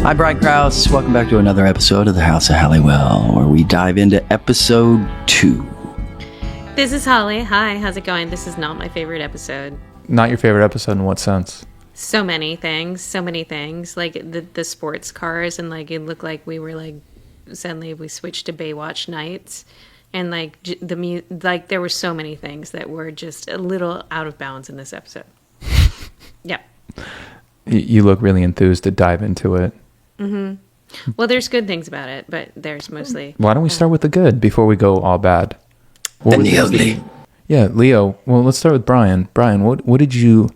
Hi, Brian Krause. Welcome back to another episode of the Casa Halliwell, where we dive into episode 2. This is Holly. Hi, how's it going? This is not my favorite episode. Not your favorite episode in what sense? So many things. Like the sports cars, and like it looked like we were like suddenly we switched to Baywatch nights, and like there were so many things that were just a little out of bounds in this episode. Yep. You look really enthused to dive into it. Mm-hmm. Well, there's good things about it, but there's mostly... Why don't we start with the good before we go all bad? Then the ugly. Yeah, Leo. Well, let's start with Brian. Brian, what was your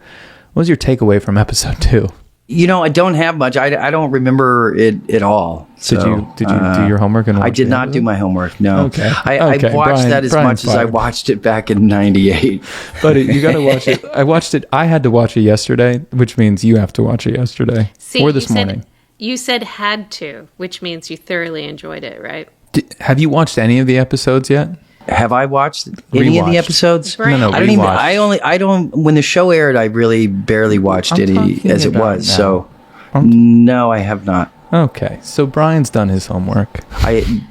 takeaway from episode 2? You know, I don't have much. I don't remember it at all. So, did you do your homework? And I did not do my homework, no. Okay. I watched that as much as I watched it back in 98. But you got to watch it. I watched it. I had to watch it yesterday, which means you have to watch it yesterday or this morning. You said had to, which means you thoroughly enjoyed it, right? Have you watched any of the episodes yet? Have I watched any of the episodes? No, I don't, when the show aired, I really barely watched it as it was. Now. So, no, I have not. Okay. So Brian's done his homework.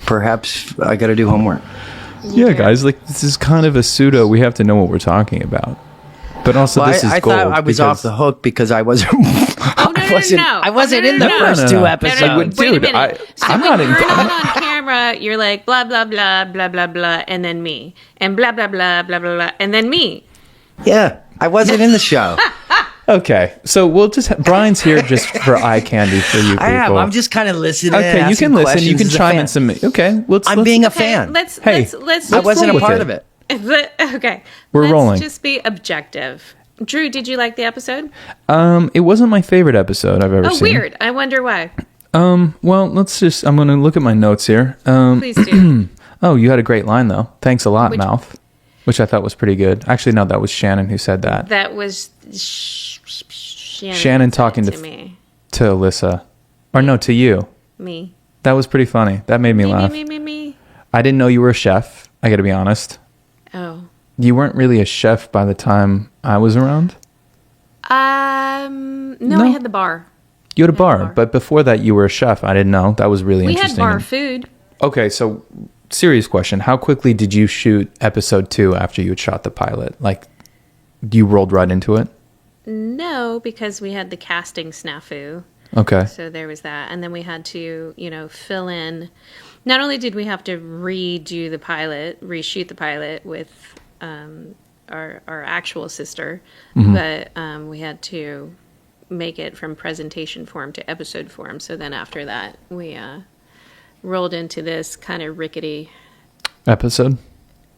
Perhaps I got to do homework. Yeah, guys, like this is kind of a pseudo. We have to know what we're talking about. But also, this is gold. I thought I was off the hook because I wasn't. I wasn't in the first two episodes. Wait a minute. I'm not in. You're not on camera. You're like blah blah blah blah blah blah, and then me, and blah blah blah blah blah blah, and then me. Yeah, I wasn't in the show. Okay, so we'll just Brian's here just for eye candy for you people. I am. I'm just kind of listening. Okay, you can listen. You can chime in some. Okay, I'm being a fan. Let's I wasn't a part of it. Okay. We're rolling. Let's just be objective. Drew, did you like the episode? It wasn't my favorite episode I've ever seen. Oh, weird. I wonder why. Well, I'm going to look at my notes here. Please do. Oh, you had a great line, though. Thanks a lot, Mouth. Which I thought was pretty good. Actually, no, that was Shannon who said that. That was Shannon talking to me. To Alyssa. Or no, to you. Me. That was pretty funny. That made me laugh. Me. I didn't know you were a chef. I got to be honest. Oh. You weren't really a chef by the time I was around? No, I had the bar. You had a bar, but before that you were a chef. I didn't know. That was really interesting. We had bar food. Okay, so serious question. How quickly did you shoot episode 2 after you had shot the pilot? Like, you rolled right into it? No, because we had the casting snafu. Okay. So there was that. And then we had to, fill in. Not only did we have to reshoot the pilot with our actual sister, but we had to make it from presentation form to episode form. So then after that, we rolled into this kind of rickety episode.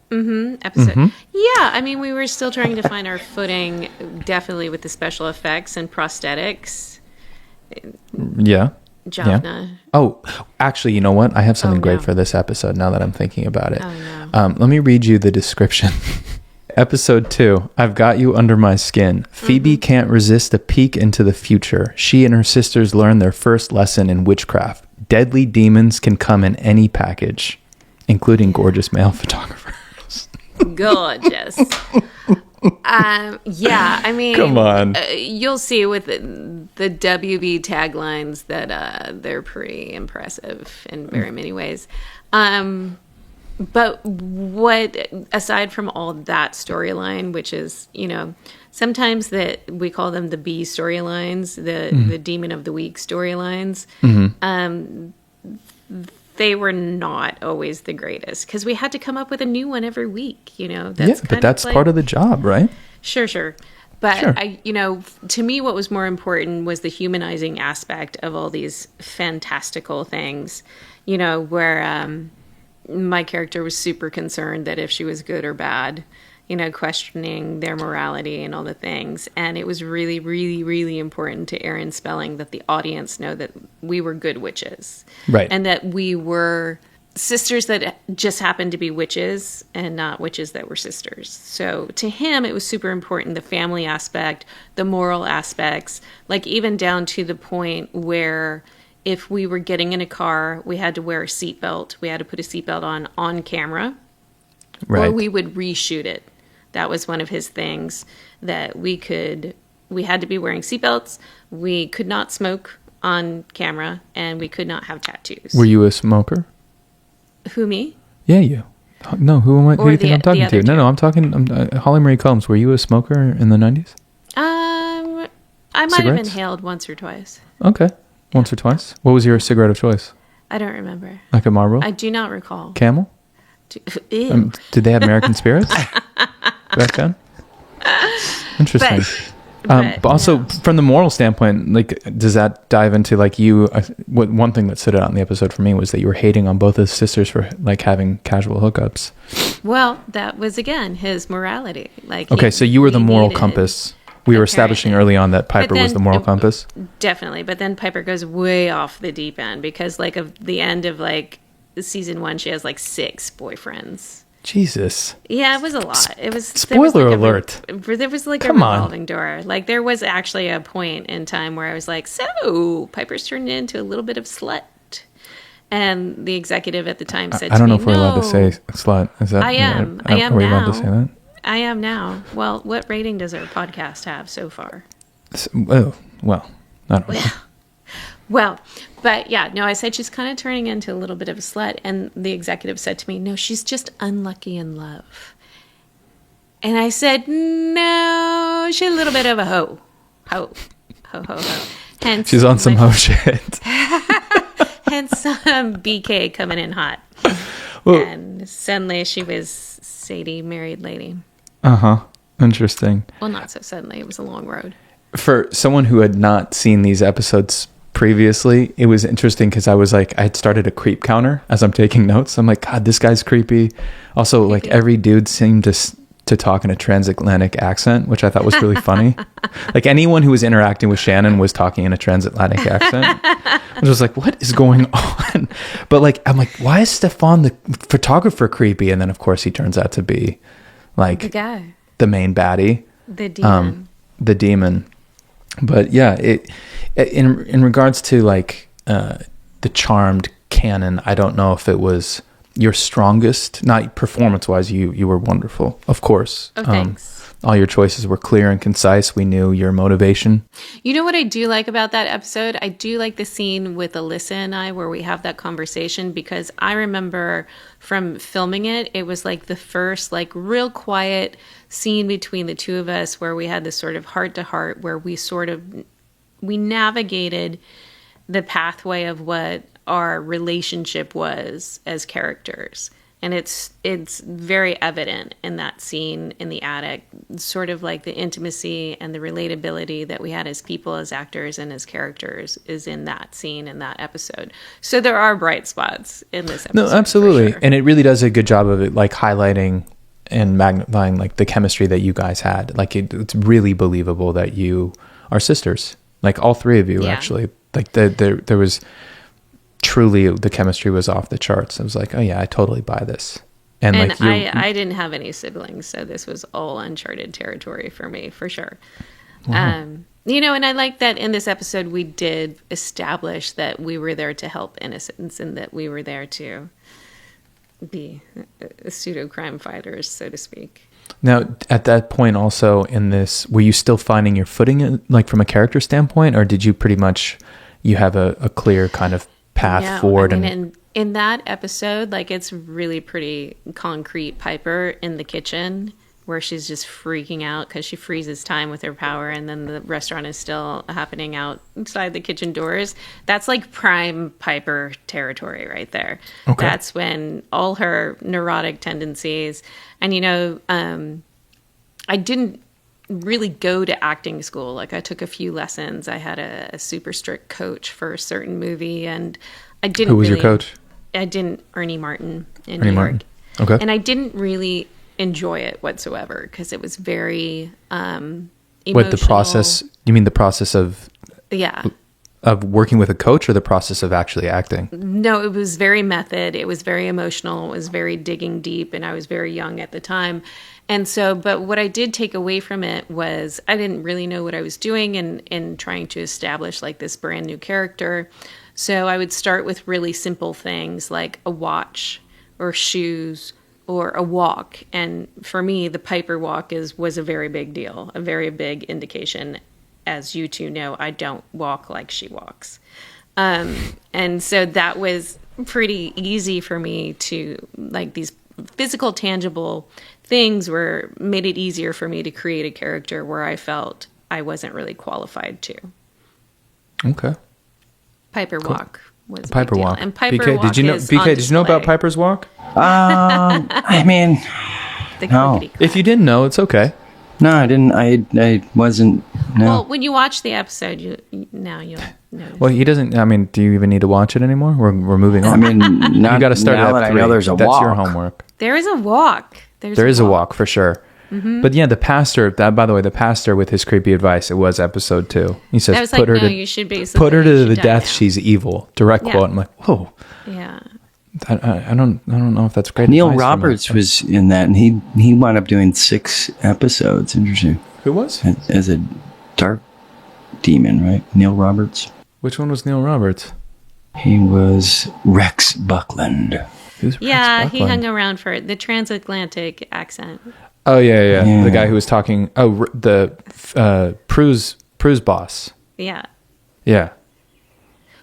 Episode. Yeah, I mean, we were still trying to find our footing, definitely with the special effects and prosthetics. Yeah. Jaffna. Yeah. Oh, actually, you know what? I have something great for this episode now that I'm thinking about it. Oh, no. Let me read you the description. Episode 2, I've got you under my skin. Phoebe can't resist a peek into the future. She and her sisters learn their first lesson in witchcraft. Deadly demons can come in any package, including gorgeous male photographers. Gorgeous. Yeah, I mean, come on. You'll see with the WB taglines that they're pretty impressive in very many ways. But aside from all that storyline, which is, sometimes that we call them the B storylines, the Demon of the Week storylines, they were not always the greatest because we had to come up with a new one every week, That's part of the job, right? Sure. But sure. To me, what was more important was the humanizing aspect of all these fantastical things, where my character was super concerned that if she was good or bad, questioning their morality and all the things. And it was really, really, really important to Aaron Spelling that the audience know that we were good witches. Right. And that we were sisters that just happened to be witches and not witches that were sisters. So to him, it was super important, the family aspect, the moral aspects, like even down to the point where if we were getting in a car, we had to wear a seatbelt. We had to put a seatbelt on camera Right. Or we would reshoot it. That was one of his things, that we had to be wearing seatbelts. We could not smoke on camera, and we could not have tattoos. Were you a smoker? Who, me? Yeah, you. No, who am I? Who do you think I'm talking to? No, I'm talking. Holly Marie Combs. Were you a smoker in the 90s? I might have inhaled once or twice. Okay, once or twice. What was your cigarette of choice? I don't remember. Like a Marlboro? I do not recall. Camel? Ew. Did they have American spirits back then? Interesting. But also, no. From the moral standpoint, like, does that dive into, like, you? One thing that stood out in the episode for me was that you were hating on both his sisters for, like, having casual hookups. Well, that was, again, his morality. Like, okay, so you were the moral compass. We were establishing early on that Piper was the moral compass. Definitely, but then Piper goes way off the deep end because, like, of the end of, like, season 1, she has, like, 6 boyfriends. Jesus. Yeah, it was a lot. It was spoiler alert. There was like a revolving door. Like, there was actually a point in time where I was like, so Piper's turned into a little bit of slut. And the executive at the time said to me, I don't know if we're allowed to say slut. Is that? I am. I am now. Are we allowed to say that? I am now. Well, what rating does our podcast have so far? Oh, well, I don't know. Well, but yeah, no, I said she's kind of turning into a little bit of a slut. And the executive said to me, no, she's just unlucky in love. And I said, no, she's a little bit of a hoe. Ho. Hence, she's on some hoe shit. Hence BK coming in hot. Well, and suddenly she was Sadie, married lady. Uh-huh. Interesting. Well, not so suddenly. It was a long road. For someone who had not seen these episodes previously, it was interesting because I was like, I had started a creep counter as I'm taking notes. I'm like, God, this guy's creepy. Also, like, every dude seemed to talk in a transatlantic accent, which I thought was really funny. Like, anyone who was interacting with Shannon was talking in a transatlantic accent. I was just like, what is going on? But, like, I'm like, why is Stefan, the photographer, creepy? And then, of course, he turns out to be, like, the guy, the main baddie, the demon. The demon. But yeah, in regards to, like, the Charmed canon, I don't know if it was your strongest, not performance-wise. You were wonderful, of course. Oh, thanks. All your choices were clear and concise. We knew your motivation. You know what I do like about that episode? I do like the scene with Alyssa and I where we have that conversation, because I remember from filming it, it was like the first, like, real quiet scene between the two of us where we had this sort of heart-to-heart where we navigated the pathway of what our relationship was as characters. And it's very evident in that scene in the attic, sort of like the intimacy and the relatability that we had as people, as actors, and as characters is in that scene, in that episode. So there are bright spots in this episode. No, absolutely. Sure. And it really does a good job of it, like, highlighting and magnifying, like, the chemistry that you guys had. Like, it's really believable that you are sisters. Like, all three of you, actually. Like, there was... truly, the chemistry was off the charts. I was like, oh yeah, I totally buy this. And like, I didn't have any siblings, so this was all uncharted territory for me, for sure. Wow. You know, and I like that in this episode we did establish that we were there to help innocents and that we were there to be pseudo crime fighters, so to speak. Now, at that point, also in this, were you still finding your footing, like, from a character standpoint, or did you pretty much you have a clear kind of path forward? I mean, in that episode, like, it's really pretty concrete Piper in the kitchen where she's just freaking out because she freezes time with her power, and then the restaurant is still happening outside the kitchen doors. That's like prime Piper territory right there. Okay. That's when all her neurotic tendencies, and, you know, I didn't really go to acting school. Like, I took a few lessons. I had a super strict coach for a certain movie, and I didn't. Who was your coach? I didn't. Ernie Martin in New York. Okay. And I didn't really enjoy it whatsoever because it was very emotional. What, the process? You mean the process of? Yeah. Of working with a coach, or the process of actually acting? No, it was very method. It was very emotional. It was very digging deep, and I was very young at the time. And so, but what I did take away from it was I didn't really know what I was doing in trying to establish, like, this brand new character. So I would start with really simple things like a watch or shoes or a walk. And for me, the Piper walk was a very big deal, a very big indication. As you two know, I don't walk like she walks. And so that was pretty easy for me to, like, these physical, tangible things made it easier for me to create a character where I felt I wasn't really qualified to. Okay. Piper walk was a Piper big deal. walk. And Piper BK, walk did you know? is BK, on did you know about display. Piper's walk? I mean, The No. clickety-clack. If you didn't know, it's okay. no, I didn't. I wasn't. No. Well, when you watch the episode, you'll notice. Well, he doesn't. I mean, do you even need to watch it anymore? We're moving on. I mean, not, you got to start now at that I 3. know there's a That's walk. your homework. There is a walk. There is a walk for sure. Mm-hmm. But yeah, the pastor. That, by the way, the pastor with his creepy advice. It was episode 2. He says, I was "Put like, her no, to you should basically put her to you the should die death. now. She's evil." Direct Yeah. quote. I'm like, whoa. Yeah. I don't know if that's great. Neil advice or not. Roberts was in that, and he wound up doing 6 episodes. Interesting. Who was? As a dark demon, right? Neil Roberts. Which one was Neil Roberts? He was Rex Buckland. Who's Rex Yeah, he Buckland? hung around for the transatlantic accent. Oh yeah. Yeah. The guy who was talking. Oh, the Pruse boss. Yeah. Yeah.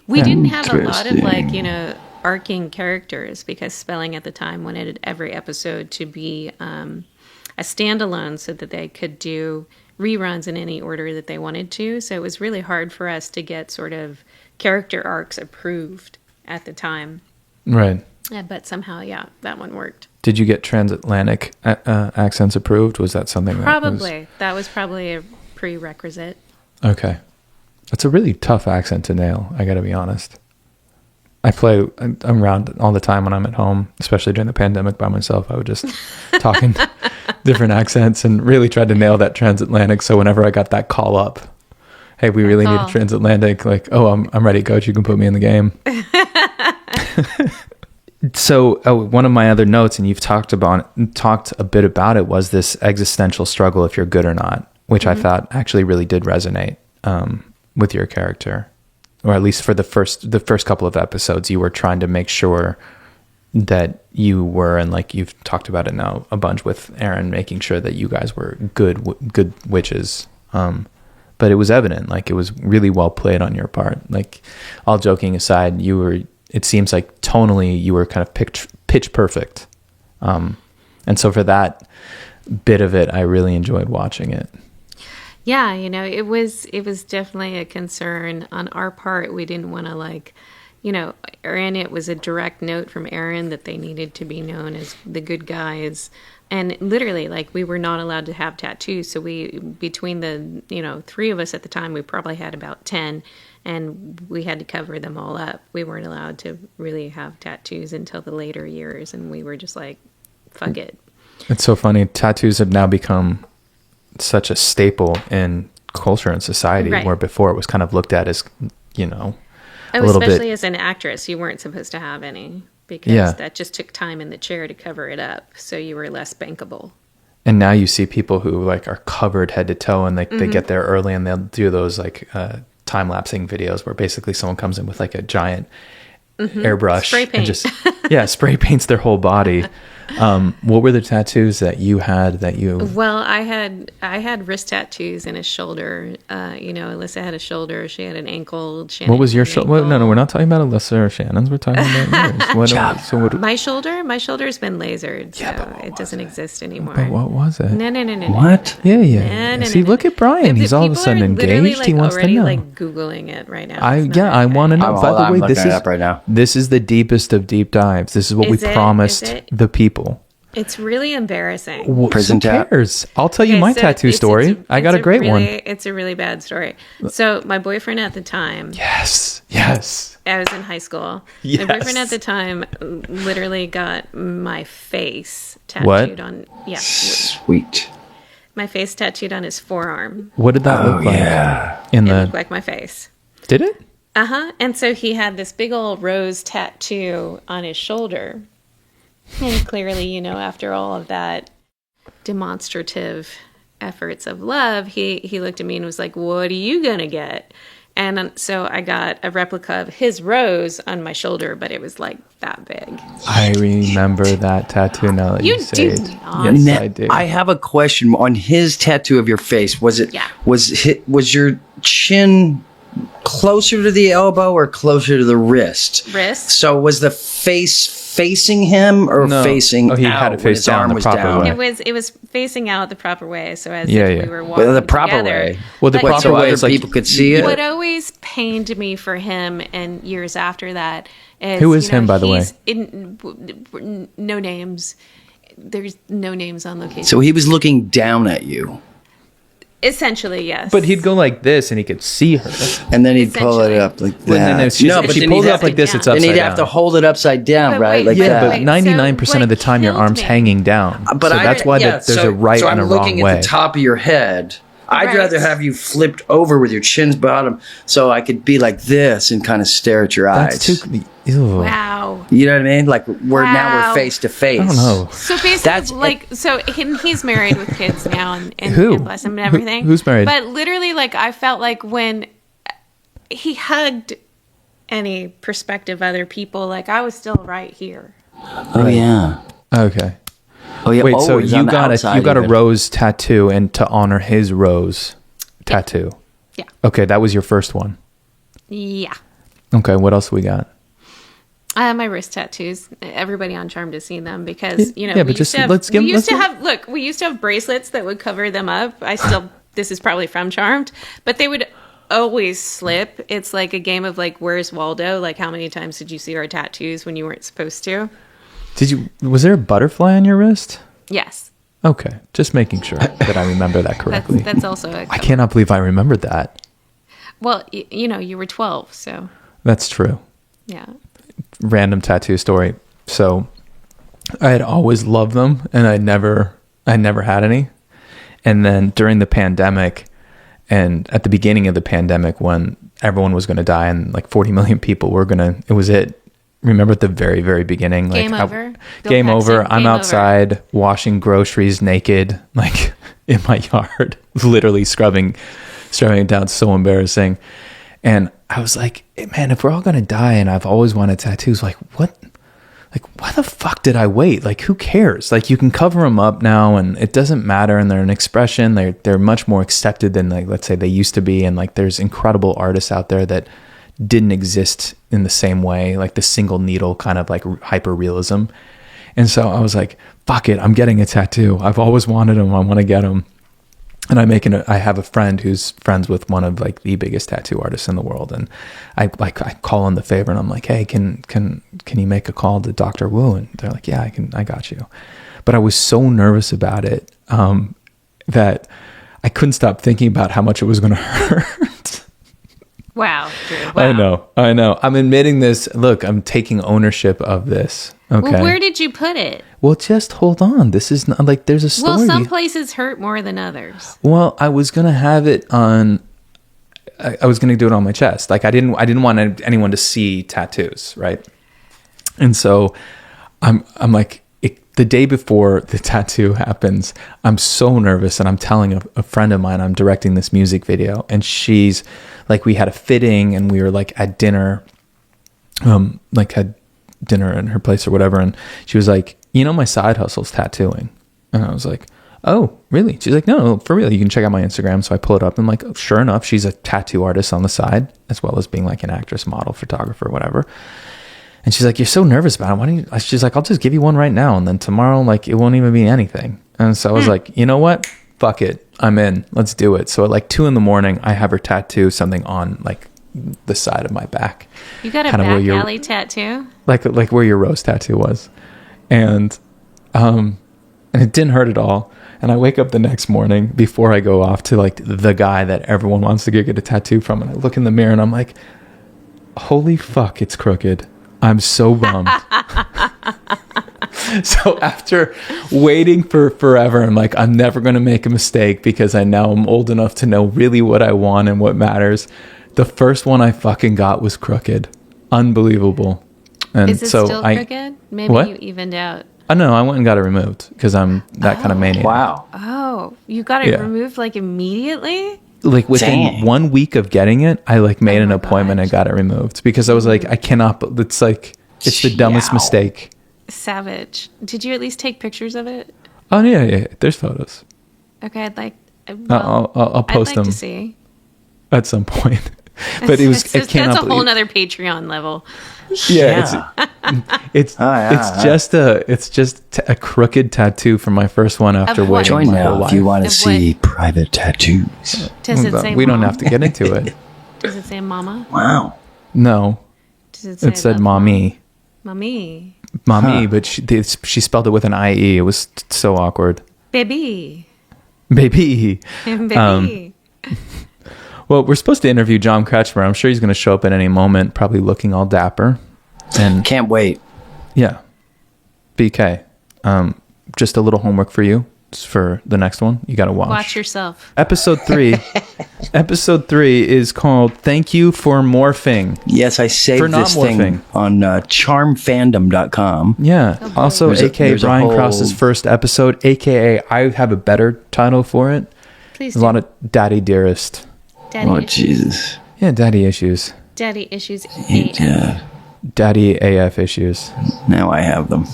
We didn't have a lot of, like, Interesting. arcing characters, because Spelling at the time wanted every episode to be a standalone so that they could do reruns in any order that they wanted to. So it was really hard for us to get sort of character arcs approved at the time. Right. Yeah, but somehow, yeah, that one worked. Did you get transatlantic accents approved? Was that something Probably. That was probably a prerequisite. Okay. It's a really tough accent to nail, I gotta be honest. I'm around all the time when I'm at home, especially during the pandemic by myself. I would just talk in different accents and really tried to nail that transatlantic. So whenever I got that call up, hey, we really need a transatlantic, like, oh, I'm ready, coach. You can put me in the game. So one of my other notes, and you've talked a bit about it, was this existential struggle if you're good or not, which I thought actually really did resonate with your character, or at least for the first couple of episodes. You were trying to make sure that you were, and like you've talked about it now a bunch with Aaron, making sure that you guys were good witches. But it was evident, like it was really well played on your part. Like, all joking aside, it seems like tonally you were kind of pitch perfect. And so for that bit of it, I really enjoyed watching it. Yeah, it was definitely a concern on our part. We didn't want to, and it was a direct note from Aaron that they needed to be known as the good guys. And literally, like, we were not allowed to have tattoos. So between the, 3 of us at the time, we probably had about 10, and we had to cover them all up. We weren't allowed to really have tattoos until the later years, and we were just like, fuck it. It's so funny. Tattoos have now become such a staple in culture and society, Right. where before it was kind of looked at as, a Oh, little especially bit. as an actress, you weren't supposed to have any, because that just took time in the chair to cover it up. So you were less bankable. And now you see people who like are covered head to toe, and they get there early, and they'll do those like time lapsing videos where basically someone comes in with like a giant airbrush Spray paint. and just spray paints their whole body. What were the tattoos that you had Well, I had wrist tattoos and a shoulder. Alyssa had a shoulder. She had an ankle. Shannon what was your had an shoulder? ankle. No, we're not talking about Alyssa or Shannon's. We're talking about yours. My shoulder's been lasered, so but what it doesn't exist anymore. But what was it? No. What? Yeah. No, See, look at Brian. He's all of a sudden engaged. He wants to know. Like Googling it right now. I want to know. I'm By the way, looking it up right now. This is the deepest of deep dives. This is what we Is it? promised Is it? the people. It's really embarrassing. Prison Who tat? cares? I'll tell you Okay, my so tattoo it's- story. it's I got a great one. It's a really bad story. So my boyfriend at the time, Yes. I was in high school. Yes. My boyfriend at the time literally got my face tattooed What? on. Yeah, Sweet. my face tattooed on his forearm. What did that look like? Yeah. In It the looked like my face. did it? And so he had this big old rose tattoo on his shoulder. And clearly, after all of that demonstrative efforts of love, he looked at me and was like, "What are you going to get?" And so I got a replica of his rose on my shoulder, but it was like that big. I remember that tattoo now that you say do it. not. Yes, I do. I have a question on his tattoo of your face. Was it? Yeah. Was your chin closer to the elbow or closer to the wrist? Wrist. So was the face facing him or facing he out had it when face his down arm the was proper down? way. It was facing out the proper way, so as Yeah, if yeah. we were walking Well, the proper together. way. Well, the But, proper you know, way other is like people could see it. What always pained me for him, and years after that, is Who is him, by the way? No names. There's no names on location. So he was looking down at you, Essentially, yes. But he'd go like this, and he could see her. and then he'd pull it Essentially. up like Well, then that. if she but then pulls he'd it have up like to- this, it's Then upside he'd have to down. hold it upside down, But right? wait, Like but Yeah, that. but wait, 99% of the time, your killed arm's me. hanging down. But so that's why yeah, there's a right so and a I'm wrong looking way. at the top of your head. I'd Right. rather have you flipped over with your chin's bottom, so I could be like this and kind of stare at your That's eyes. too. Ew. Wow. You know what I mean? Like now we're Wow. face to face. I don't know. So basically, That's- he's married with kids now, and Who? and bless him and everything. Who's married? But literally, like I felt like when he hugged any prospective other people, like I was still right here. Oh yeah. Okay. Oh yeah. Wait, oh, so it was you on the got outside a even. rose tattoo, and to honor his rose tattoo. Yeah. Okay, that was your first one. Yeah. Okay, what else we got? My wrist tattoos. Everybody on Charmed has seen them because Yeah, but we used just- to have, let's give- we used let's to give- have we used to have bracelets that would cover them up. I still this is probably from Charmed, but they would always slip. It's like a game of like where's Waldo? Like how many times did you see our tattoos when you weren't supposed to? Was there a butterfly on your wrist? Yes. Okay, just making sure that I remember that correctly. That's also I cannot believe I remembered that. Well, you were 12, so That's true. yeah. Random tattoo story. So I had always loved them, and I never had any. And then during the pandemic, and at the beginning of the pandemic, when everyone was going to die and like 40 million people were it was it. Remember at the very, very beginning, like Game over. Bill Game Paxton, over. I'm game over. outside washing groceries naked, like in my yard, literally scrubbing it down. So embarrassing. And I was like, man, if we're all gonna die, and I've always wanted tattoos, like what? Like why the fuck did I wait? Like who cares? Like you can cover them up now, and it doesn't matter. And they're an expression. They're much more accepted than like let's say they used to be. And like there's incredible artists out there that didn't exist in the same way, like the single needle kind of like hyper realism. And so I was like, fuck it, I'm getting a tattoo. I've always wanted them. I want to get them. And I have a friend who's friends with one of like the biggest tattoo artists in the world. And I call in the favor, and I'm like, hey, can you make a call to Dr. Wu? And they're like, yeah, I got you. But I was so nervous about it, that I couldn't stop thinking about how much it was going to hurt. Wow, Drew. Wow. I know. I'm admitting this. Look, I'm taking ownership of this. Okay. Well, where did you put it? Well, just hold on. This is not like there's a story. Well, some places hurt more than others. Well, I was gonna have it on. I was gonna do it on my chest. Like I didn't want anyone to see tattoos, right? And so, I'm like the day before the tattoo happens, I'm so nervous, and I'm telling a friend of mine I'm directing this music video, and she's like, we had a fitting, and we were like at dinner, like had dinner in her place or whatever, and she was like, my side hustle's tattooing. And I was like, oh, really? She's like, no, for real, you can check out my Instagram. So I pull it up, and I'm like, oh, sure enough, she's a tattoo artist on the side, as well as being like an actress, model, photographer, whatever. And she's like, you're so nervous about it. Why don't you? She's like, I'll just give you one right now, and then tomorrow, like, it won't even be anything. And so I was like, you know what? Fuck it. I'm in. Let's do it. So at like 2 a.m, I have her tattoo something on like the side of my back. You got a Kinda back alley tattoo? Like where your rose tattoo was. And it didn't hurt at all. And I wake up the next morning before I go off to like the guy that everyone wants to get a tattoo from. And I look in the mirror, and I'm like, holy fuck, it's crooked. I'm so bummed. So after waiting for forever, I'm like, I'm never going to make a mistake, because I know I'm old enough to know really what I want and what matters. The first one I fucking got was crooked. Unbelievable. And Is it so still crooked? Maybe What? you evened out. Oh, no, I went and got it removed, because I'm that kind of maniac. Wow. Oh, you got it Yeah. removed like immediately? like within Dang. 1 week of getting it, I like made an appointment and got it removed because I was like, I cannot, it's like, it's the dumbest Yow. mistake. Savage. Did you at least take pictures of it? Oh yeah. There's photos. Okay, I'd like. I'll post I'd like them to see. at some point. But it was, That's a whole nother Patreon level. Yeah, it's just a crooked tattoo from my first one after what? waiting Join my now whole if you life. want to Of see what? private tattoos. Does it say We don't mom? have to get into it. Does it say mama? Wow. No, Does it say it said love mommy. Mommy. Mommy, but she spelled it with an IE. It was so awkward. Baby. Baby. Baby. Well, we're supposed to interview John Kretschmer. I'm sure he's going to show up at any moment, probably looking all dapper. And Can't wait. yeah, BK. Just a little homework for you for the next one. You got to watch. Watch yourself. Episode 3. Episode 3 is called "Thank You for Morphing." Yes, I For saved not this thing morphing. on charmfandom.com. Yeah. Also, There's a- aka there's a Brian whole- Cross's first episode, aka I have a better title for it. Please A do. lot of daddy dearest. Daddy Oh, issues. Jesus. Yeah, daddy issues. Daddy issues. Yeah. Daddy AF issues. Now I have them.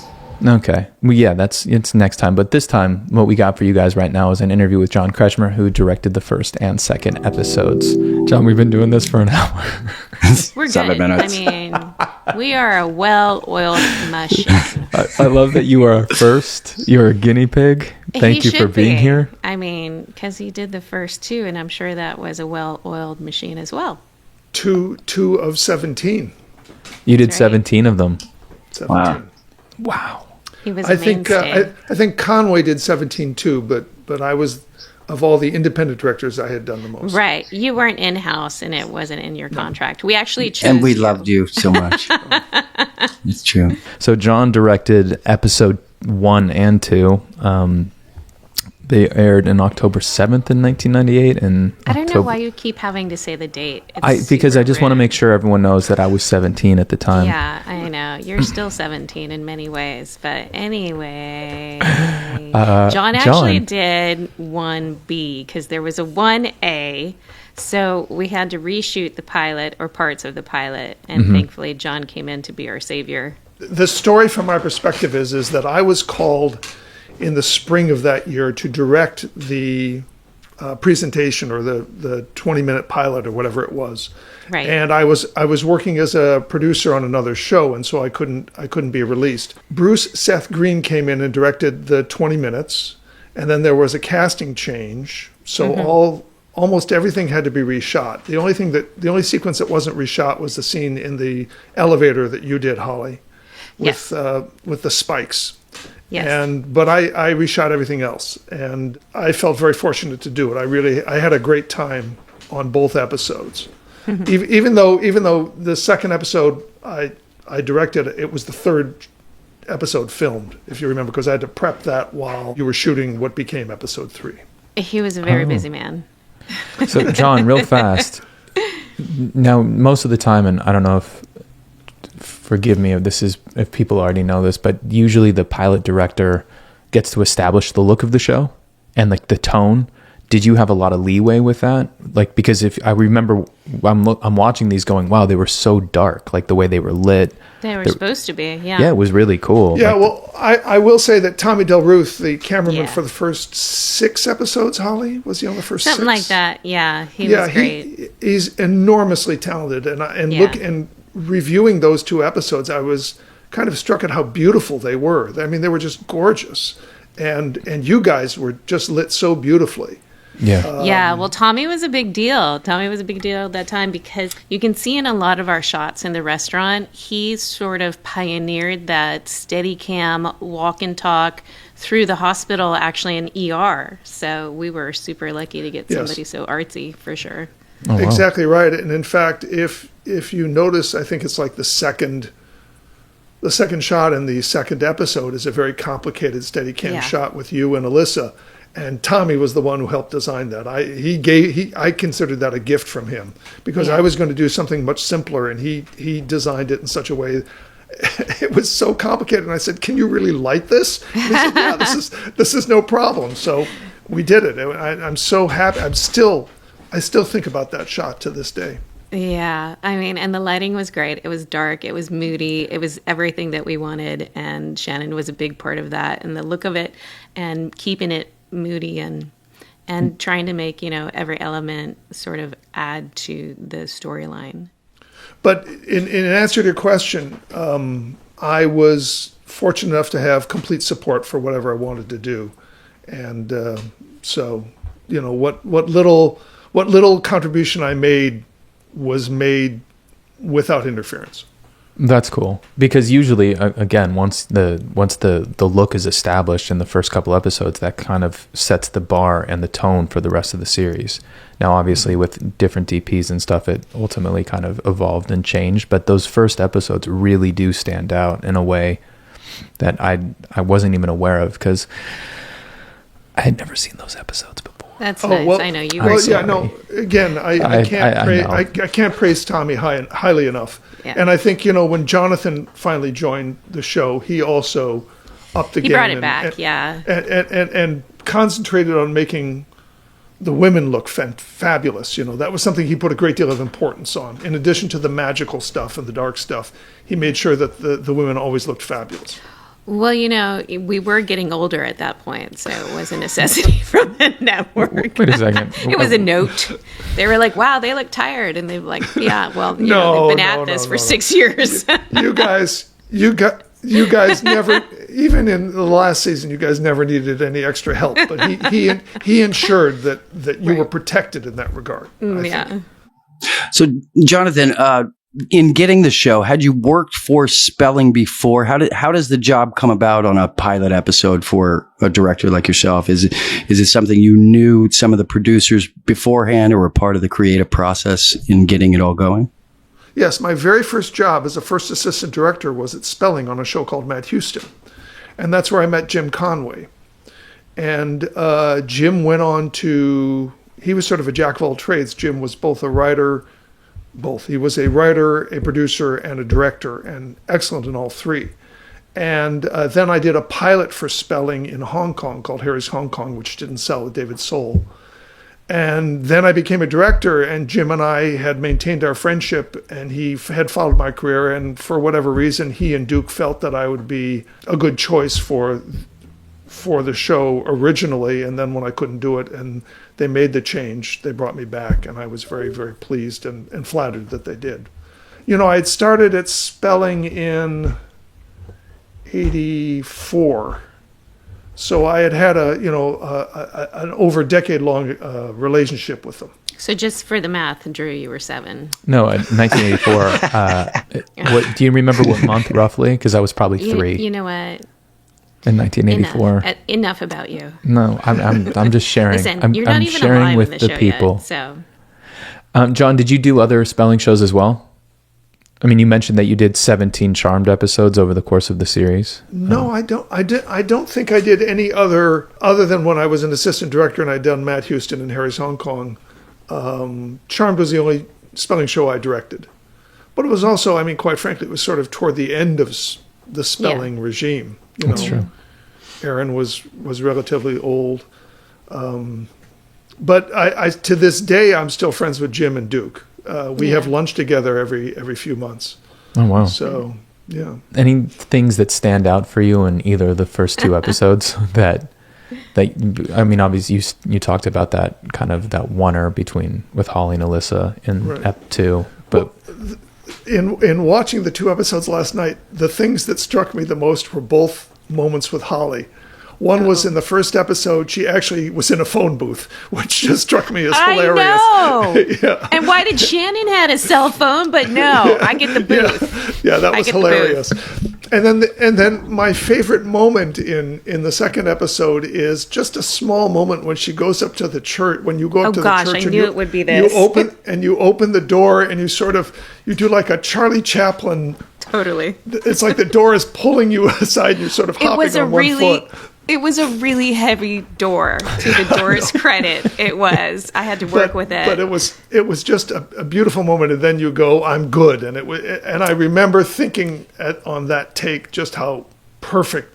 Okay. Well, yeah, it's next time. But this time, what we got for you guys right now is an interview with John Kretschmer, who directed the first and second episodes. John, we've been doing this for an hour. We're 7 good. minutes. I mean, we are a well-oiled machine. I love that you are our first. You're a guinea pig. Thank you He for should being be. here. I mean, because he did the first 2, and I'm sure that was a well-oiled machine as well. Two of 17. You did That's right. 17 of them. 17. Wow. Wow. He was a I think mainstay. I think Conway did 17 too, but I was, of all the independent directors, I had done the most. Right. You weren't in-house, and it wasn't in your contract. We actually chose And we you. loved you so much. It's true. So John directed episode 1 and 2. They aired in October 7th in 1998. And I don't know why you keep having to say the date. It's because I super just want to rude. make sure everyone knows that I was 17 at the time. Yeah, I know. You're still 17 in many ways. But anyway, John actually John. did 1B because there was a 1A. So we had to reshoot the pilot or parts of the pilot. And thankfully, John came in to be our savior. The story from my perspective is that I was called in the spring of that year to direct the presentation or the 20-minute pilot or whatever it was. Right. And I was working as a producer on another show, and so I couldn't be released. Bruce Seth Green came in and directed the 20 minutes, and then there was a casting change. So almost everything had to be reshot. The only sequence that wasn't reshot was the scene in the elevator that you did, Holly, with the spikes. Yes. But I reshot everything else, and I felt very fortunate to do it. I had a great time on both episodes. Even though the second episode I directed, it was the third episode filmed, if you remember, because I had to prep that while you were shooting what became episode 3. He was a very busy man. So, John, real fast. Now, most of the time, and I don't know if, forgive me if people already know this, but usually the pilot director gets to establish the look of the show and like the tone. Did you have a lot of leeway with that? Like, because if I remember, I'm watching these going, wow, they were so dark, like the way they were lit. They were supposed to be, yeah. Yeah, it was really cool. Yeah, Like, well, I will say that Tommy Del Ruth, the cameraman Yeah. for the first 6 episodes, Holly, was he on the first Something 6? like that, yeah. He was great. He's enormously talented, and reviewing those 2 episodes, I was kind of struck at how beautiful they were. I mean, they were just gorgeous, and you guys were just lit so beautifully. yeah. Yeah, well, Tommy was a big deal. Tommy was a big deal at that time because you can see in a lot of our shots in the restaurant, he sort of pioneered that steady cam walk and talk through the hospital, actually in ER. So we were super lucky to get Yes. somebody so artsy, for sure. Oh, wow. Exactly right. And in fact, if you notice, I think it's like the second shot in the second episode is a very complicated Steadicam shot with you and Alyssa. And Tommy was the one who helped design that. I considered that a gift from him because I was going to do something much simpler, and he designed it in such a way. It was so complicated, and I said, "Can you really light this?" And he said, "Yeah, this is no problem." So we did it. I'm so happy. I'm still I still think about that shot to this day. Yeah, I mean, and the lighting was great. It was dark, it was moody, it was everything that we wanted, and Shannon was a big part of that, and the look of it, and keeping it moody, and trying to make, every element sort of add to the storyline. But in answer to your question, I was fortunate enough to have complete support for whatever I wanted to do, and so what little contribution I made was made without interference. That's cool, because usually, again, once the look is established in the first couple episodes, that kind of sets the bar and the tone for the rest of the series. Now, obviously, with different DPs and stuff, it ultimately kind of evolved and changed, but those first episodes really do stand out in a way that I wasn't even aware of, because I had never seen those episodes before. That's nice. Well, I know you. Well, yeah, no. Again, I can't praise Tommy highly enough. Yeah. And I think when Jonathan finally joined the show, he also upped the game. He brought it back, and concentrated on making the women look fabulous. That was something he put a great deal of importance on. In addition to the magical stuff and the dark stuff, he made sure that the women always looked fabulous. Well, we were getting older at that point, so it was a necessity from the network. Wait a second. It was a note. They were like, wow, they look tired. And they were like, yeah, well, they've been at this for 6 years. You guys never, even in the last season, you guys never needed any extra help. But he ensured that you were protected in that regard. Yeah. So, Jonathan, in getting the show, had you worked for Spelling before? How does the job come about on a pilot episode for a director like yourself? Is it something you knew some of the producers beforehand, or were part of the creative process in getting it all going? Yes, my very first job as a first assistant director was at Spelling on a show called Matt Houston, and that's where I met Jim Conway. And Jim went on to, he was sort of a jack of all trades. Jim was both a writer. He was a writer, a producer, and a director, and excellent in all three. And then I did a pilot for Spelling in Hong Kong called Harry's Hong Kong, which didn't sell, with David Soul. And then I became a director, and Jim and I had maintained our friendship, and he had followed my career, and for whatever reason, he and Duke felt that I would be a good choice for the show originally, and then when I couldn't do it and they made the change, they brought me back, and I was very, very pleased and flattered that they did. I had started at Spelling in 84, so I had an over decade-long relationship with them. So just for the math, Drew, you were 7. No, 1984. What do you remember? What month roughly? Because I was probably 3. You know what? In 1984. Enough about you. No, I'm just sharing. Listen, you're not I'm even sharing alive with in the show people. Yet, so. John, did you do other Spelling shows as well? I mean, you mentioned that you did 17 Charmed episodes over the course of the series. No, I don't. I don't think I did any other than when I was an assistant director and I'd done Matt Houston and Harry's Hong Kong. Charmed was the only Spelling show I directed, but it was also, quite frankly, it was sort of toward the end of the Spelling regime. That's true. Aaron was relatively old, but I to this day I'm still friends with Jim and Duke. We have lunch together every few months. Oh wow! So yeah. Any things that stand out for you in either of the first 2 episodes that obviously you talked about that kind of that one-er with Holly and Alyssa in Ep 2, but. Well, in watching the 2 episodes last night, the things that struck me the most were both moments with Holly. One was in the first episode, she actually was in a phone booth, which just struck me as hilarious. I know. Yeah. And why did Shannon had a cell phone, but no, I get the booth. Yeah, that was hilarious. And then my favorite moment in the second episode is just a small moment when she goes up to the church. When you go up to the church, I knew it would be this. You open the door and you do like a Charlie Chaplin. Totally. It's like the door is pulling you aside and you're sort of hopping on one foot. It was a really heavy door, to the door's credit. It was. I had to work with it. But it was just a beautiful moment, and then you go, I'm good. And I remember thinking on that take just how perfect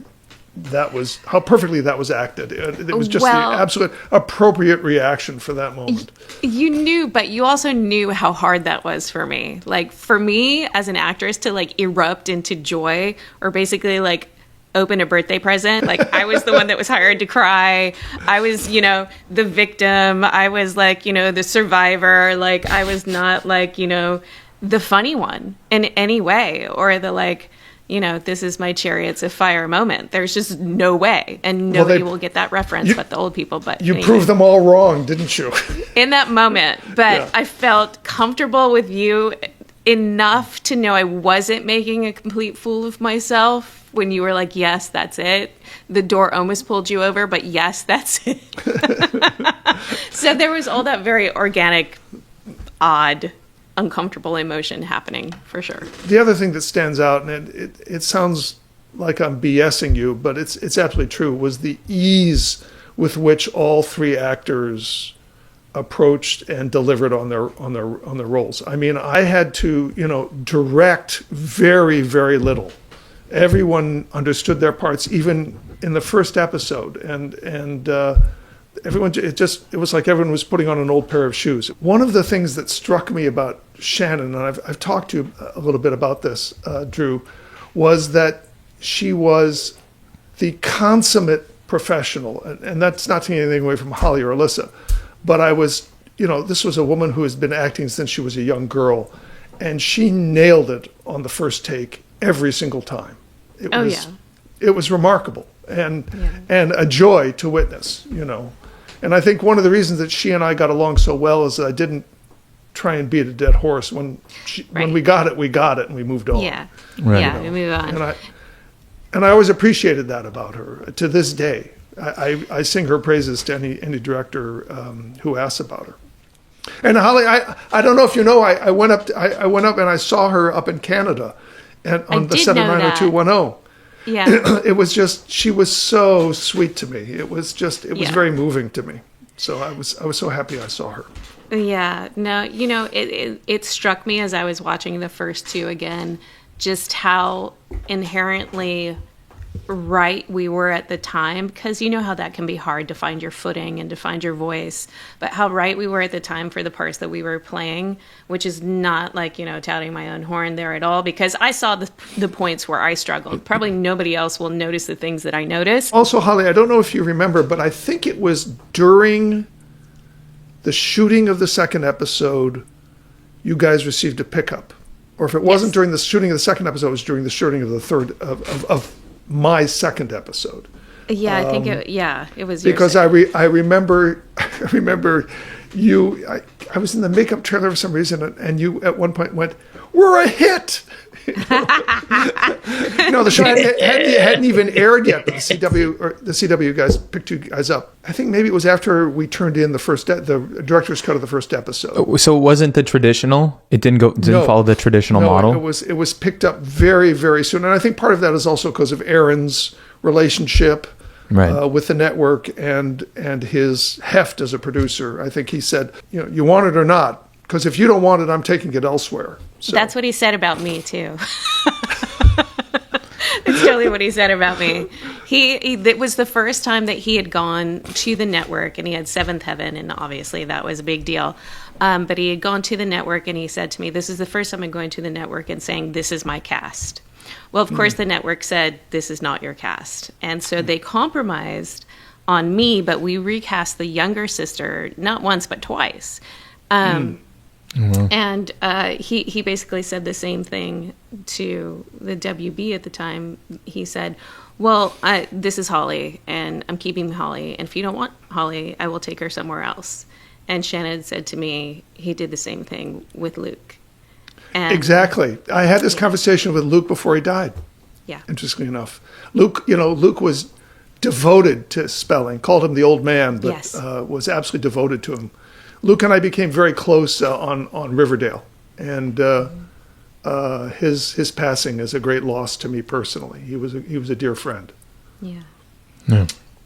how perfectly that was acted. It was just the absolute appropriate reaction for that moment. You knew, but you also knew how hard that was for me. Like, for me as an actress to like erupt into joy or basically like open a birthday present. Like, I was the one that was hired to cry. I was, the victim. I was like, the survivor. Like, I was not like, the funny one in any way, or the like, this is my Chariots of Fire moment. There's just no way. And nobody will get that reference but the old people. But you proved them all wrong, didn't you? In that moment. But I felt comfortable with you enough to know I wasn't making a complete fool of myself when you were like, yes, that's it. The door almost pulled you over, but yes, that's it. So there was all that very organic, odd, uncomfortable emotion happening, for sure. The other thing that stands out, and it sounds like I'm BSing you, but it's absolutely true, was the ease with which all three actors approached and delivered on their roles. I mean, I had to, direct very, very little. Everyone understood their parts, even in the first episode, and everyone, it was like everyone was putting on an old pair of shoes. One of the things that struck me about Shannon, and I've talked to you a little bit about this, Drew, was that she was the consummate professional, and that's not taking anything away from Holly or Alyssa, but this was a woman who has been acting since she was a young girl, and she nailed it on the first take every single time. It was remarkable and a joy to witness, And I think one of the reasons that she and I got along so well is that I didn't try and beat a dead horse. When we got it, and we moved on. Yeah, right. We moved on. And I always appreciated that about her. To this day, I sing her praises to any director who asks about her. And Holly, I don't know if you know, I went up and I saw her up in Canada, and on the 790-210. Yeah. It was just, she was so sweet to me. It was very moving to me. So I was so happy I saw her. Yeah. No, it struck me as I was watching the first two again, just how inherently right we were at the time, because you know how that can be hard to find your footing and to find your voice, but how right we were at the time for the parts that we were playing, which is not like, touting my own horn there at all, because I saw the points where I struggled. Probably nobody else will notice the things that I noticed. Also, Holly, I don't know if you remember, but I think it was during the shooting of the second episode, you guys received a pickup. Or if it wasn't during the shooting of the second episode, it was during the shooting of the third of my second episode. Yeah, I think it was because I remember you. I was in the makeup trailer for some reason, and you at one point went, "We're a hit." The show hadn't even aired yet, but the CW guys picked you guys up. I think maybe it was after we turned in the director's cut of the first episode. So it wasn't the traditional. It didn't follow the traditional model. It was picked up very, very soon, and I think part of that is also because of Aaron's relationship with the network and his heft as a producer. I think he said, you want it or not, because if you don't want it, I'm taking it elsewhere. So. That's what he said about me too. It's totally what he said about me. It was the first time that he had gone to the network, and he had Seventh Heaven, and obviously that was a big deal. But he had gone to the network, and he said to me, "This is the first time I'm going to the network and saying, this is my cast." Well, of course, the network said, "This is not your cast." And so they compromised on me, but we recast the younger sister not once, but twice. And he basically said the same thing to the WB at the time. He said, "Well, this is Holly, and I'm keeping Holly. And if you don't want Holly, I will take her somewhere else." And Shannon said to me, he did the same thing with Luke. And exactly. I had this conversation with Luke before he died. Yeah. Interestingly enough, Luke was devoted to spelling. Called him the old man, but was absolutely devoted to him. Luke and I became very close on Riverdale, and his passing is a great loss to me personally. He was a dear friend. Yeah.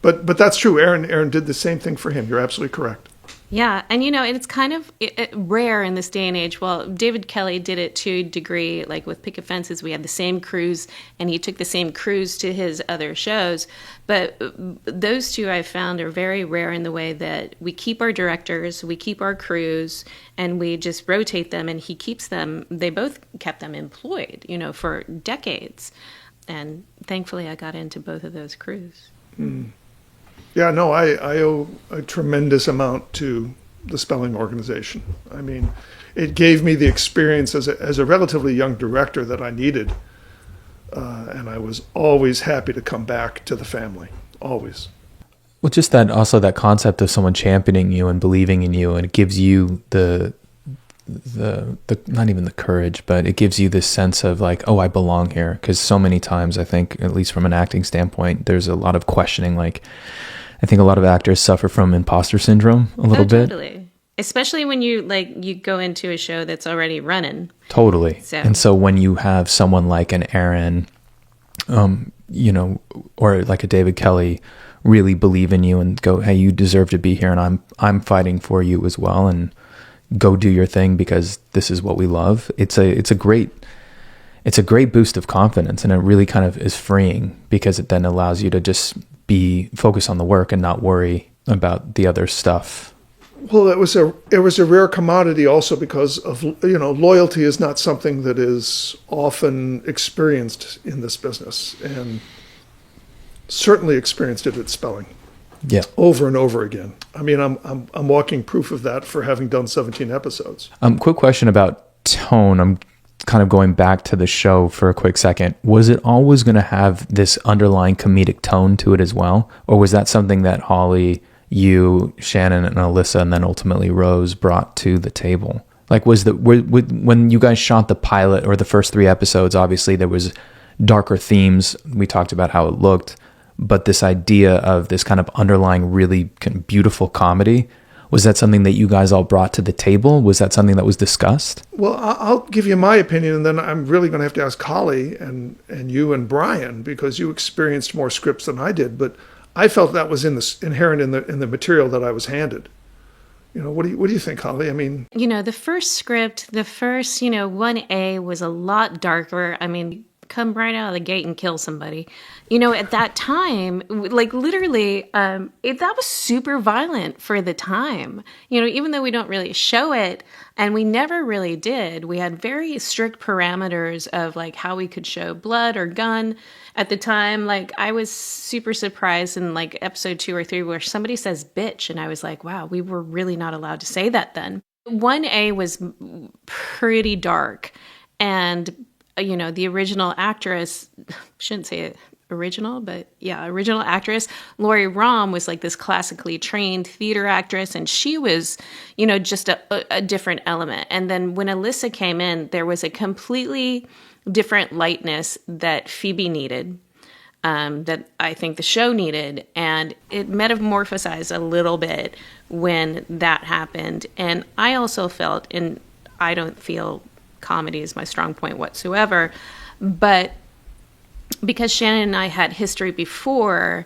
But that's true. Aaron did the same thing for him. You're absolutely correct. Yeah, and it's kind of rare in this day and age. Well, David Kelly did it to a degree, like with Picket Fences, we had the same crews, and he took the same crews to his other shows. But those two I found are very rare in the way that we keep our directors, we keep our crews, and we just rotate them, and he keeps them. They both kept them employed, for decades. And thankfully, I got into both of those crews. Mm. Yeah, no, I owe a tremendous amount to the Spelling organization. I mean, it gave me the experience as a relatively young director that I needed. And I was always happy to come back to the family, always. Well, just that concept of someone championing you and believing in you, and it gives you the not even the courage, but it gives you this sense of like, oh, I belong here. Because so many times, I think, at least from an acting standpoint, there's a lot of questioning. Like, I think a lot of actors suffer from imposter syndrome a little bit. Totally. Especially when you go into a show that's already running. Totally. And so when you have someone like an Aaron, or like a David Kelly really believe in you and go, hey, you deserve to be here, and I'm fighting for you as well, and go do your thing because this is what we love. It's a great boost of confidence, and it really kind of is freeing because it then allows you to just be focused on the work and not worry about the other stuff. Well, it was a rare commodity also because of loyalty is not something that is often experienced in this business, and certainly experienced it at Spelling. Yeah, over and over again. I mean, I'm walking proof of that for having done 17 episodes. Quick question about tone. I'm kind of going back to the show for a quick second. Was it always going to have this underlying comedic tone to it as well, or was that something that Holly, you, Shannon, and Alyssa, and then ultimately Rose brought to the table? Like, when you guys shot the pilot or the first 3 episodes, obviously there was darker themes. We talked about how it looked. But this idea of this kind of underlying really kind of beautiful comedy, was that something that you guys all brought to the table? Was that something that was discussed? Well, I'll give you my opinion, and then I'm really going to have to ask Holly and you and Brian, because you experienced more scripts than I did. But I felt that was inherent in the material that I was handed. What do you think, Holly? I mean, the first script, 1A was a lot darker. I mean, come right out of the gate and kill somebody. At that time, like literally, that was super violent for the time. Even though we don't really show it, and we never really did, we had very strict parameters of like how we could show blood or gun at the time. Like, I was super surprised in like episode 2 or 3 where somebody says bitch, and I was like, wow, we were really not allowed to say that then. 1A was pretty dark, and the original actress, shouldn't say it original, but yeah, original actress, Lori Rahm, was like this classically trained theater actress, and she was, just a different element. And then when Alyssa came in, there was a completely different lightness that Phoebe needed, that I think the show needed, and it metamorphosized a little bit when that happened. And I also felt, and I don't feel comedy is my strong point whatsoever, but because Shannon and I had history before,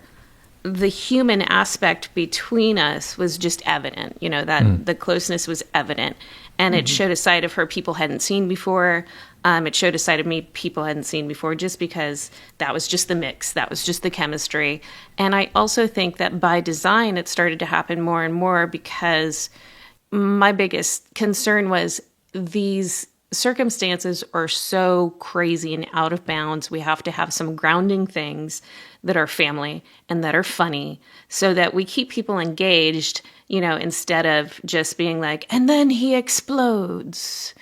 the human aspect between us was just evident, that the closeness was evident, and it showed a side of her people hadn't seen before. It showed a side of me people hadn't seen before, just because that was just the mix, that was just the chemistry. And I also think that by design it started to happen more and more, because my biggest concern was these circumstances are so crazy and out of bounds. We have to have some grounding things that are family and that are funny, so that we keep people engaged, instead of just being like, and then he explodes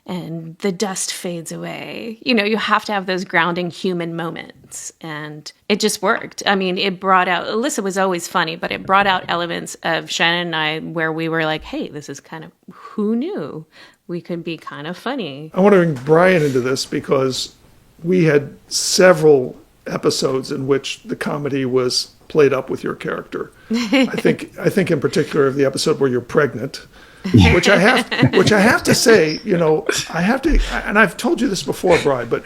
and the dust fades away. You have to have those grounding human moments. And it just worked. I mean, it brought out, Alyssa was always funny, but it brought out elements of Shannon and I where we were like, hey, this is kind of, who knew we could be kind of funny. I want to bring Brian into this because we had several episodes in which the comedy was played up with your character. I think in particular of the episode where you're pregnant, which I have to say, and I've told you this before, Brian, but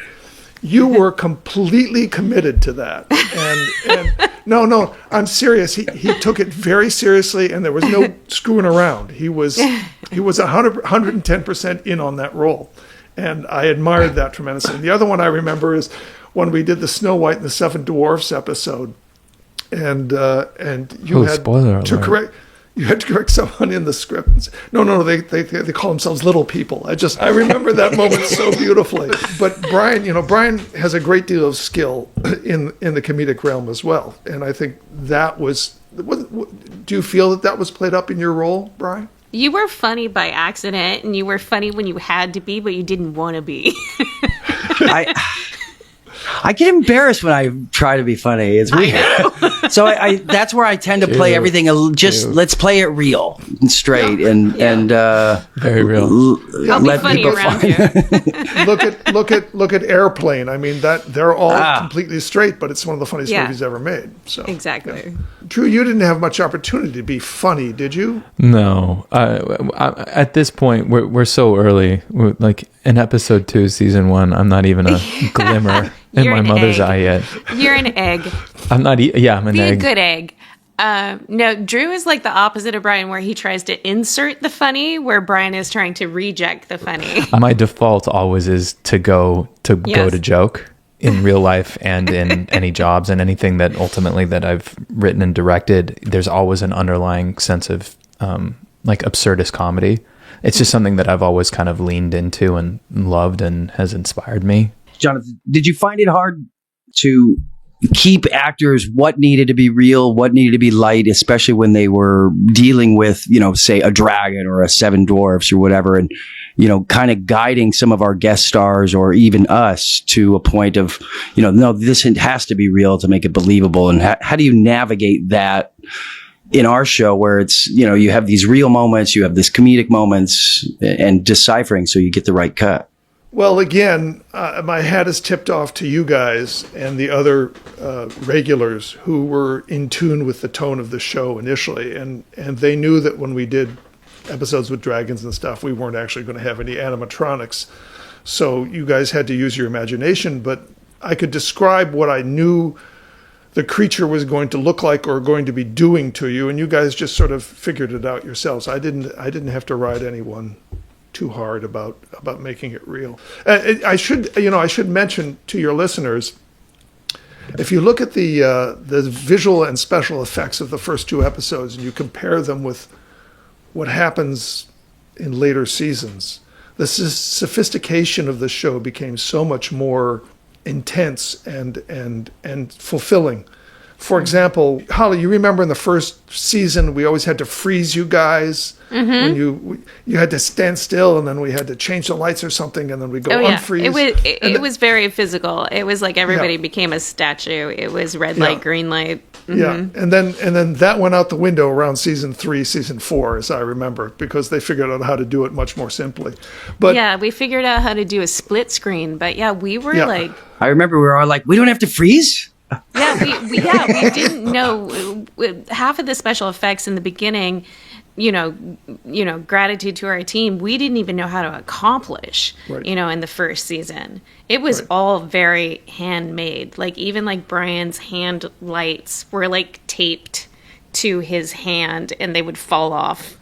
You were completely committed to that. And no, I'm serious. He took it very seriously, and there was no screwing around. He was 110% in on that role. And I admired that tremendously. And the other one I remember is when we did the Snow White and the Seven Dwarfs episode, and you had spoiler to alert. correct. You had to correct someone in the script. No, they call themselves little people. I remember that moment so beautifully. But Brian has a great deal of skill in the comedic realm as well. And I think that was. Do you feel that was played up in your role, Brian? You were funny by accident, and you were funny when you had to be, but you didn't want to be. I get embarrassed when I try to be funny. It's weird. So that's where I tend to play everything. Let's play it real and straight and very real. I'll be funny around you. look at Airplane. I mean they're all completely straight, but it's one of the funniest movies ever made. So exactly. Yeah. Drew, you didn't have much opportunity to be funny, did you? No. At this point, we're so early. We're like in episode 2, season 1. I'm not even a glimmer in my mother's eye yet. You're an egg. I'm not. I'm an egg. Be a good egg. No, Drew is like the opposite of Brian, where he tries to insert the funny, where Brian is trying to reject the funny. My default always is to go to joke in real life and in any jobs and anything that ultimately that I've written and directed. There's always an underlying sense of like absurdist comedy. It's just something that I've always kind of leaned into and loved and has inspired me. Jonathan, did you find it hard to keep actors what needed to be real, what needed to be light, especially when they were dealing with, say a dragon or a Seven Dwarfs or whatever, and, kind of guiding some of our guest stars or even us to a point of, no, this has to be real to make it believable. And how do you navigate that in our show where it's, you have these real moments, you have this comedic moments and deciphering so you get the right cut? Well, again, my hat is tipped off to you guys and the other regulars who were in tune with the tone of the show initially. And they knew that when we did episodes with dragons and stuff, we weren't actually going to have any animatronics. So you guys had to use your imagination. But I could describe what I knew the creature was going to look like or going to be doing to you. And you guys just sort of figured it out yourselves. I didn't have to ride anyone too hard about making it real. I should mention to your listeners, if you look at the visual and special effects of the first 2 episodes and you compare them with what happens in later seasons, the sophistication of the show became so much more intense and fulfilling. For example, Holly, you remember in the first season, we always had to freeze you guys. When you had to stand still, and then we had to change the lights or something, and then we go unfreeze. It was very physical. It was like everybody became a statue. It was red light, green light. Mm-hmm. Yeah, and then that went out the window around season 3, season 4, as I remember, because they figured out how to do it much more simply. But we figured out how to do a split screen. But we were like, I remember we were all like, we don't have to freeze. We didn't know half of the special effects in the beginning. Gratitude to our team, we didn't even know how to accomplish, in the first season. It was all very handmade. Like, even like Brian's hand lights were like taped to his hand and they would fall off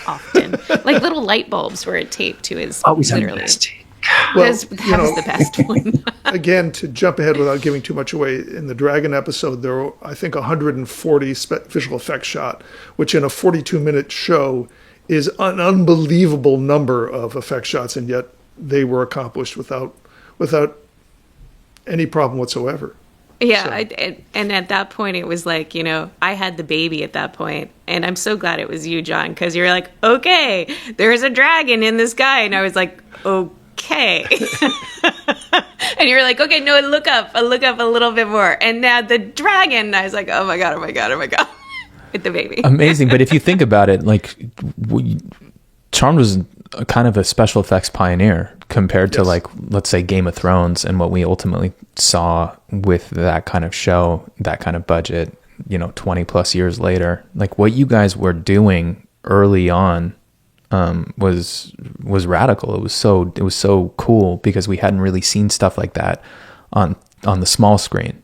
often. Like little light bulbs were taped to his, always literally. Well, that was the best one. Again, to jump ahead without giving too much away, in the Dragon episode, there were, I think, 140 visual effects shot, which in a 42-minute show is an unbelievable number of effect shots, and yet they were accomplished without any problem whatsoever. Yeah, so. And at that point, it was like, I had the baby at that point, and I'm so glad it was you, John, because you're like, okay, there's a dragon in the sky, and I was like, okay. And you're like, okay, no, look up a little bit more. And now the dragon, I was like, oh my God. With the baby. Amazing. But if you think about it, like, Charmed was kind of a special effects pioneer compared to, like, let's say Game of Thrones and what we ultimately saw with that kind of show, that kind of budget, 20 plus years later. Like, what you guys were doing early on, was radical. It was so cool because we hadn't really seen stuff like that on the small screen.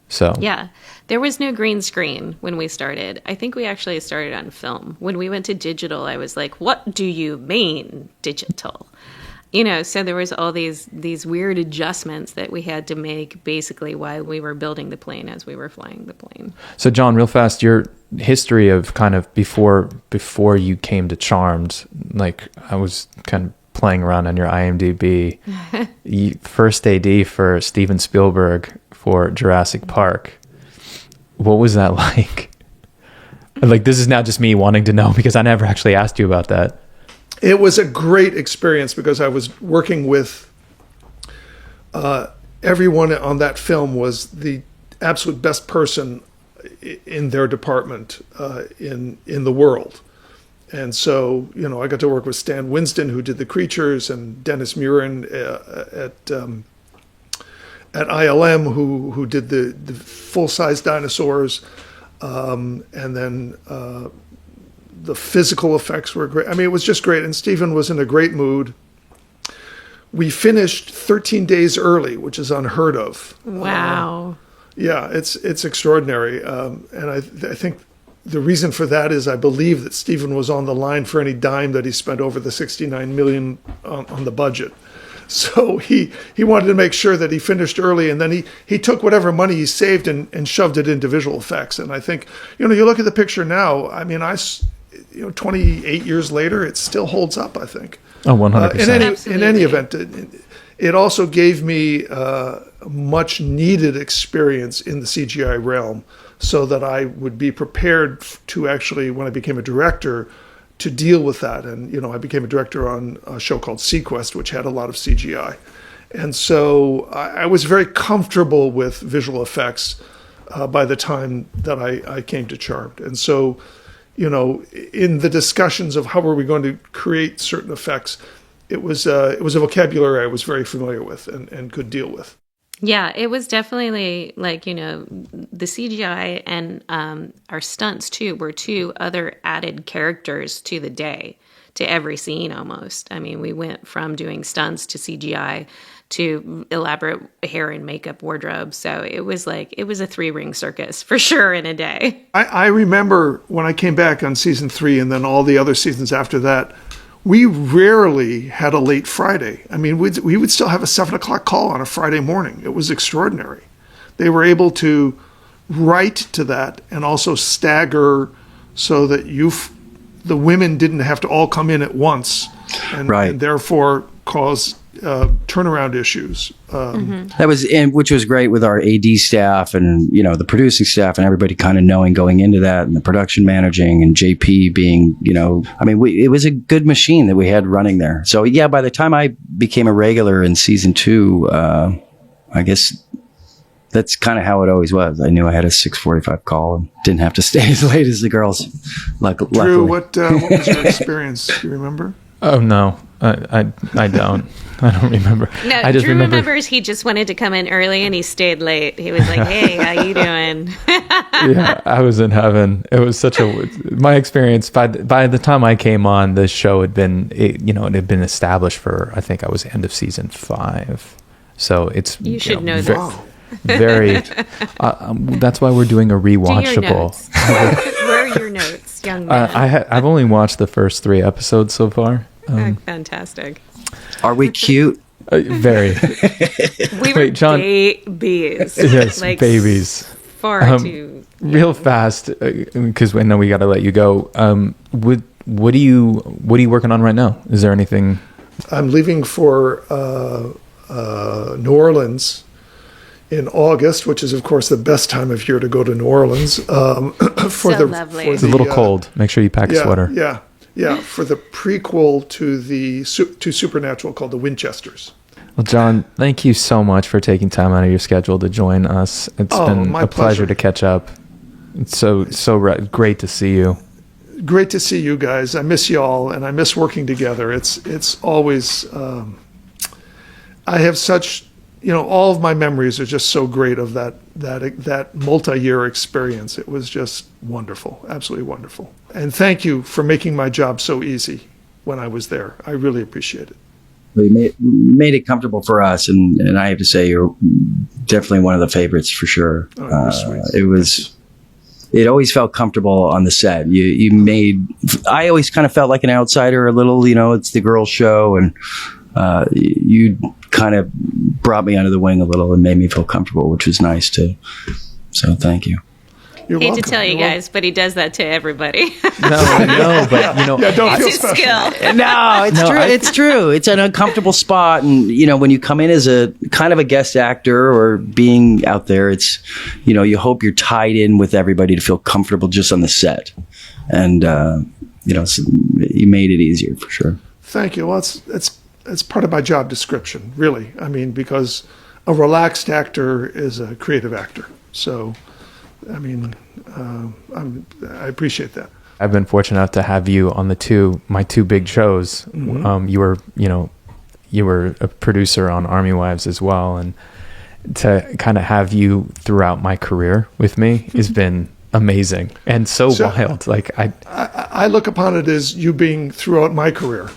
So yeah, there was no green screen when we started. I think we actually started on film. When we went to digital, I was like, what do you mean digital? So there was all these weird adjustments that we had to make basically while we were building the plane as we were flying the plane. So John, real fast, your history of kind of before you came to Charmed, like I was kind of playing around on your IMDb, first AD for Steven Spielberg for Jurassic Park. What was that like? Like, this is now just me wanting to know because I never actually asked you about that. It was a great experience because I was working with everyone on that film was the absolute best person in their department in the world. And so, I got to work with Stan Winston, who did the creatures, and Dennis Murin at ILM, who did the full-size dinosaurs, and then the physical effects were great. I mean, it was just great, and Stephen was in a great mood. We finished 13 days early, which is unheard of. Wow. Yeah, it's extraordinary, and I think the reason for that is I believe that Stephen was on the line for any dime that he spent over the $69 million on the budget. So he wanted to make sure that he finished early, and then he took whatever money he saved and shoved it into visual effects. And I think, you look at the picture now, I mean, 28 years later, it still holds up, I think. Oh, 100%. In any event, it also gave me much needed experience in the CGI realm so that I would be prepared to actually, when I became a director, to deal with that. And, I became a director on a show called Sequest, which had a lot of CGI. And so I was very comfortable with visual effects by the time that I came to Charmed. And so, in the discussions of how were we going to create certain effects, it was a vocabulary I was very familiar with and could deal with. Yeah, it was definitely like, the CGI and our stunts too were two other added characters to the day, to every scene almost. I mean, we went from doing stunts to CGI to elaborate hair and makeup wardrobe. So it was a 3-ring circus for sure in a day. I remember when I came back on season 3 and then all the other seasons after that, we rarely had a late Friday. I mean, we would still have a 7:00 call on a Friday morning. It was extraordinary. They were able to write to that and also stagger so that the women didn't have to all come in at once and therefore cause turnaround issues. That was, which was great with our AD staff and, the producing staff and everybody kind of knowing going into that, and the production managing and JP being, it was a good machine that we had running there. So yeah, by the time I became a regular in season 2, I guess that's kind of how it always was. I knew I had a 6:45 call and didn't have to stay as late as the girls. Luckily. Drew, what was your experience? Do you remember? Oh no, I don't. I don't remember. No, I just Drew remembers he just wanted to come in early and he stayed late. He was like, "Hey, how you doing?" Yeah, I was in heaven. It was my experience. By the time I came on, the show had been, it had been established for, I think I was end of season 5. So it's you should know this. Very. That's why we're doing a rewatchable. Where are your notes, young man? I've only watched the first 3 episodes so far. Fantastic. Are we cute? Very. We were John, babies. Yes, babies. Far too. Real fast, because I know we got to let you go. What are you working on right now? Is there anything? I'm leaving for New Orleans in August, which is of course the best time of year to go to New Orleans. Lovely. It's a little cold. Make sure you pack a sweater. Yeah, for the prequel to Supernatural called The Winchesters. Well, John, thank you so much for taking time out of your schedule to join us. It's been a pleasure to catch up. It's so great to see you. Great to see you guys. I miss y'all, and I miss working together. It's always. I have such all of my memories are just so great of that multi-year experience. It was just wonderful, absolutely wonderful. And thank you for making my job so easy when I was there. I really appreciate it. You made it comfortable for us, and I have to say you're definitely one of the favorites for sure. It always felt comfortable on the set. I always kind of felt like an outsider a little, it's the girls' show, and you kind of brought me under the wing a little and made me feel comfortable, which was nice too. So thank you. You're hate welcome. to tell you guys, but he does that to everybody. No, but don't feel It's his special. skill. No, it's true. It's an uncomfortable spot. And, when you come in as a kind of a guest actor or being out there, it's, you hope you're tied in with everybody to feel comfortable just on the set. And, so you made it easier for sure. Thank you. Well, it's part of my job description, really. I mean, because a relaxed actor is a creative actor. So, I mean, I appreciate that. I've been fortunate enough to have you on my two big shows. Mm-hmm. You were a producer on Army Wives as well, and to kind of have you throughout my career with me has been amazing and so wild. Like I look upon it as you being throughout my career.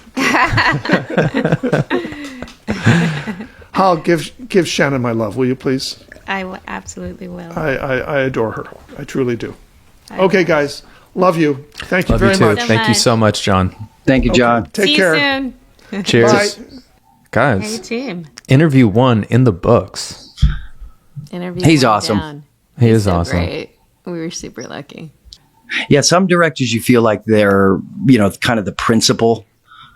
Hal, give Shannon my love, will you please? I absolutely will. I adore her. I truly do. Okay, guys. Love you. Thank you very much. Thank you so much, John. Thank you, John. Take See care. you soon. Cheers. Bye. Guys, Hey, team. interview 1 in the books. Interview He's went awesome. down. He is so awesome. Great. We were super lucky. Yeah, some directors you feel like they're, kind of the principal.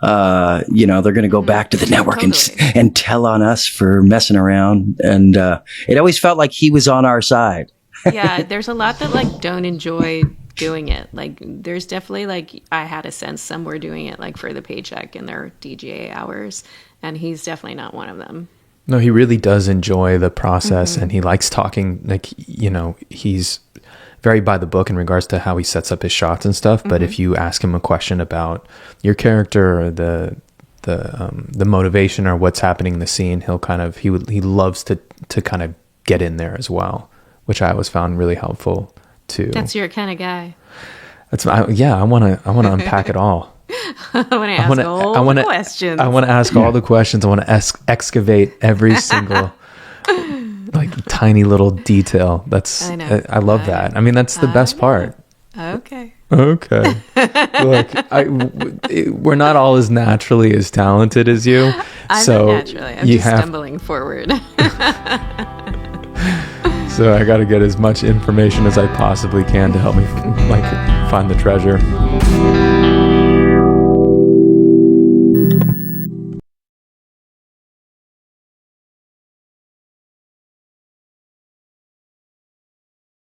They're going to go back to the network and tell on us for messing around. And it always felt like he was on our side. Yeah, there's a lot that don't enjoy doing it. There's definitely I had a sense some were doing it for the paycheck in their DGA hours, and he's definitely not one of them. No, he really does enjoy the process, and he likes talking. He's very by the book in regards to how he sets up his shots and stuff. But if you ask him a question about your character or the motivation or what's happening in the scene, he loves to kind of get in there as well, which I always found really helpful too. That's your kind of guy. I want to unpack it all. I want to ask all the questions. I want to ask all the questions. I want to excavate every single tiny little detail. I love that. I mean, that's the best part. Okay. Look, we're not all as naturally as talented as you. I'm not naturally. I'm just stumbling forward. So I got to get as much information as I possibly can to help me find the treasure.